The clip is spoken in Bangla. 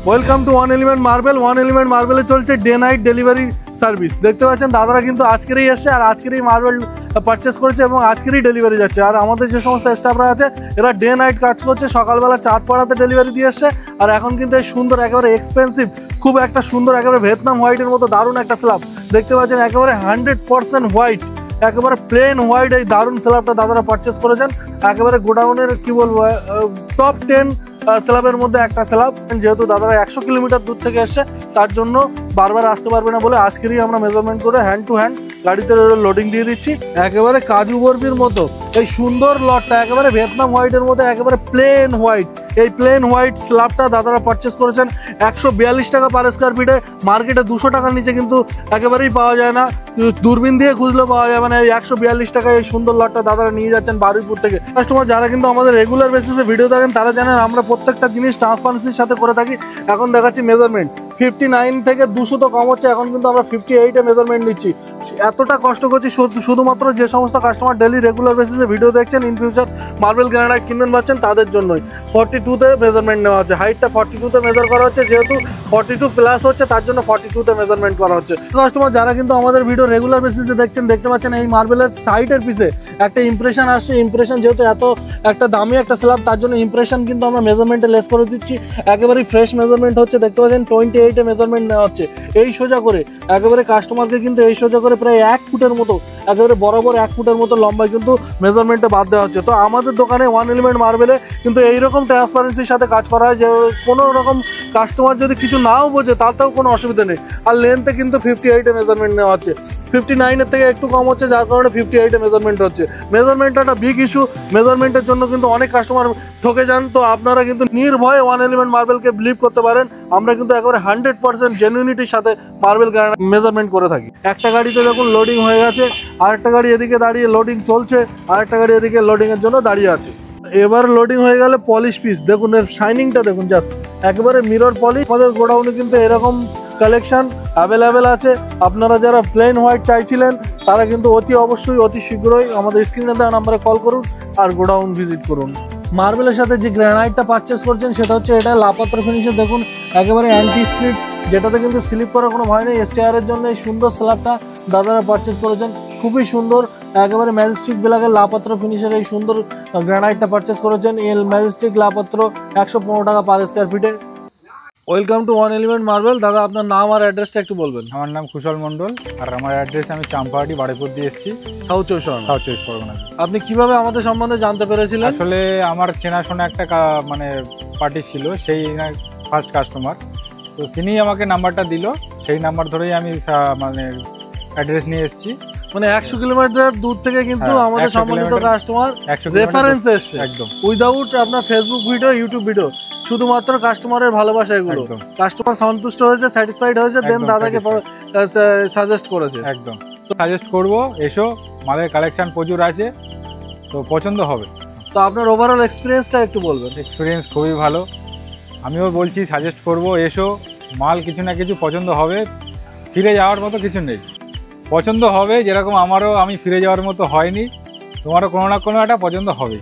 Welcome to one element marble. One element মার্বেলে চলছে ডে নাইট ডেলিভারি সার্ভিস। দেখতে পাচ্ছেন দাদারা কিন্তু আজকেরই এসছে আর আজকেরই মার্বেল পারচেস করেছে এবং আজকেরই ডেলিভারি যাচ্ছে। আর আমাদের যে সমস্ত স্টাফরা আছে এরা ডে নাইট কাজ করছে, সকালবেলা চাঁদপাড়াতে ডেলিভারি দিয়ে এসছে। আর এখন কিন্তু এই সুন্দর একেবারে এক্সপেন্সিভ খুব একটা সুন্দর একেবারে ভিয়েতনাম হোয়াইটের মতো দারুণ একটা স্ল্যাব দেখতে পাচ্ছেন, একেবারে 100% হোয়াইট, একেবারে প্লেন হোয়াইট। এই দারুণ স্ল্যাবটা দাদারা পারচেস করেছেন। একেবারে গোডাউনের কি বলবো টপ 10 স্ল্যাবের মধ্যে একটা স্ল্যাব। যেহেতু দাদারা 100 কিলোমিটার দূর থেকে এসছে তার জন্য বারবার আসতে পারবে না বলে আজকেরই আমরা মেজারমেন্ট করে হ্যান্ড টু হ্যান্ড গাড়িতে লোডিং দিয়ে দিচ্ছি। একেবারে কাজু বরফির মতো এই সুন্দর লটটা একেবারে ভিয়েতনাম হোয়াইটের মধ্যে একেবারে প্লেন হোয়াইট। এই প্লেন হোয়াইট স্ল্যাবটা দাদারা পারচেস করেছেন 142 টাকা পার স্কোয়ার ফিটে। মার্কেটে 200 টাকার নিচে কিন্তু একেবারেই পাওয়া যায় না, দূরবীন দিয়ে খুঁজলেও পাওয়া যাবে না। এই 142 টাকায় এই সুন্দর লটটা দাদারা নিয়ে যাচ্ছেন বারুইপুর থেকে। কাস্টমার যারা কিন্তু আমাদের রেগুলার বেসিসে ভিডিও দেখেন তারা জানেন আমরা প্রত্যেকটা জিনিস ট্রান্সপারেন্সির সাথে করে থাকি। এখন দেখাচ্ছি মেজারমেন্ট 59 থেকে 200 তো কম হচ্ছে, এখন কিন্তু আমরা 58-এ মেজারমেন্ট নিচ্ছি। এতটা কষ্ট করছি শুধুমাত্র যে সমস্ত কাস্টমার ডেলি রেগুলার বেসিসে ভিডিও দেখছেন, ইন ফিউচার মার্বেল গ্রানাইট কিনবেন ভাবছেন তাদের জন্যই 42-তে মেজারমেন্ট নেওয়া হচ্ছে। হাইটটা 42-তে মেজার করা হচ্ছে, যেহেতু 42 প্লাস হচ্ছে তার জন্য 42-তে মেজারমেন্ট করা হচ্ছে। কাস্টমার যারা কিন্তু আমাদের ভিডিও রেগুলার বেসিসে দেখছেন দেখতে পাচ্ছেন এই মার্বেলের সাইডের পিছে একটা ইমপ্রেশন আসছে। ইমপ্রেশন যেহেতু এত একটা দামি একটা স্ল্যাব তার জন্য ইমপ্রেশন কিন্তু আমরা মেজারমেন্টে লেস করে দিচ্ছি। একেবারে ফ্রেশ মেজারমেন্ট হচ্ছে, দেখতে পাচ্ছেন 28-এ মেজারমেন্ট নেওয়া হচ্ছে। এই সোজা করে একেবারে কাস্টমারকে কিন্তু এই সোজা করে প্রায় 1 ফুটের মতো একেবারে বরাবর 1 ফুটের মতো লম্বায় কিন্তু মেজারমেন্টে বাদ দেওয়া হচ্ছে। তো আমাদের দোকানে ওয়ান এলিমেন্ট মার্বেলে কিন্তু এইরকম ট্রান্সপারেন্সির সাথে কাজ করা হয় যে কোনো রকম কাস্টমার যদি কিছু নাও বোঝে তাতেও কোনো অসুবিধা নেই। আর লেন্থে কিন্তু 58-এ মেজারমেন্ট নেওয়া হচ্ছে, 59-এর থেকে একটু কম হচ্ছে যার কারণে 58-এ মেজারমেন্ট হচ্ছে। মেজারমেন্টটা একটা বিগ ইস্যু, মেজারমেন্টের জন্য কিন্তু অনেক কাস্টমার ঠকে যান। তো আপনারা কিন্তু নির্ভয়ে ওয়ান এলিমেন্ট মার্বেলকে বিলিভ করতে পারেন। আমরা কিন্তু একেবারে 100% জেনুইনিটির সাথে মার্বেল মেজারমেন্ট করে থাকি। একটা গাড়িতে দেখুন লোডিং হয়ে গেছে, আরেকটা গাড়ি এদিকে দাঁড়িয়ে লোডিং চলছে, আরেকটা গাড়ি এদিকে লোডিং এর জন্য দাঁড়িয়ে আছে। এবার লোডিং হয়ে গেলে পলিশ পিস দেখুন, এর শাইনিংটা দেখুন, জাস্ট একেবারে মিরর পলিশ। আমাদের গোডাউনে কিন্তু এরকম কালেকশন অ্যাভেলেবেল আছে। আপনারা যারা প্লেন হোয়াইট চাইছিলেন তারা কিন্তু অতি শীঘ্রই আমাদের স্ক্রিনে দেওয়া নাম্বারে কল করুন আর গোডাউন ভিজিট করুন। মার্বেলের সাথে যে গ্রানাইটটা পারচেস করছেন সেটা হচ্ছে এটা লাপাত্র ফিনিশে দেখুন, একেবারে অ্যান্টি স্প্লিট, যেটাতে কিন্তু স্লিপ করার কোনো ভয় নেই। এসটিআরের জন্য এই সুন্দর স্ল্যাবটা দাদারা পারচেস করেছেন, খুবই সুন্দর একেবারে ম্যাজেস্টিক ব্ল্যাকের লাপাত্র ফিনিশের এই সুন্দর গ্রানাইটটা পারচেস করেছেন। এই ম্যাজেস্টিক লাপাত্র 115 টাকা পার স্কোয়ার ফিটে। Welcome to one element marble. দাদা আপনার নাম আর অ্যাড্রেসটা একটু বলবেন। আমার নাম কুশল মন্ডল আর আমার অ্যাড্রেস আমি চাম্পাহাটি বারুইপুর দিয়ে এসেছি, সাউথ চব্বিশ পরগনা। আপনি কিভাবে আমাদের সম্বন্ধে জানতে পেরেছিলেন? আসলে আমার চেনাশোনা একটা মানে পার্টি ছিল, সেই ফার্স্ট কাস্টমার, তো তিনি আমাকে নাম্বারটা দিল, সেই নাম্বার ধরেই আমি মানে অ্যাড্রেস নিয়ে এসেছি। মানে 100 কিলোমিটার দূর থেকে কিন্তু আমাদের সম্মানিত কাস্টমার রেফারেন্স এসছে, একদম উইদাউট আপনার ফেসবুক ভিডিও, ইউটিউব ভিডিও, শুধুমাত্র কাস্টমারের ভালোবাসা। এগুলো কাস্টমার সন্তুষ্ট হয়েছে, স্যাটিসফাইড হয়েছে, দেন দাদাকে সাজেস্ট করেছে। একদম সাজেস্ট করব, এসো, মালের কালেকশন প্রচুর আছে, তো পছন্দ হবে। তো আপনার ওভারঅল এক্সপিরিয়েন্সটা একটু বলবেন। এক্সপিরিয়েন্স খুবই ভালো, আমিও বলছি সাজেস্ট করব, এসো, মাল কিছু না কিছু পছন্দ হবে, ফিরে যাওয়ার মতো কিছু নেই, পছন্দ হবে। যেরকম আমারও আমি ফিরে যাওয়ার মতো হয়নি, তোমারও কোনো না কোনো একটা পছন্দ হবে।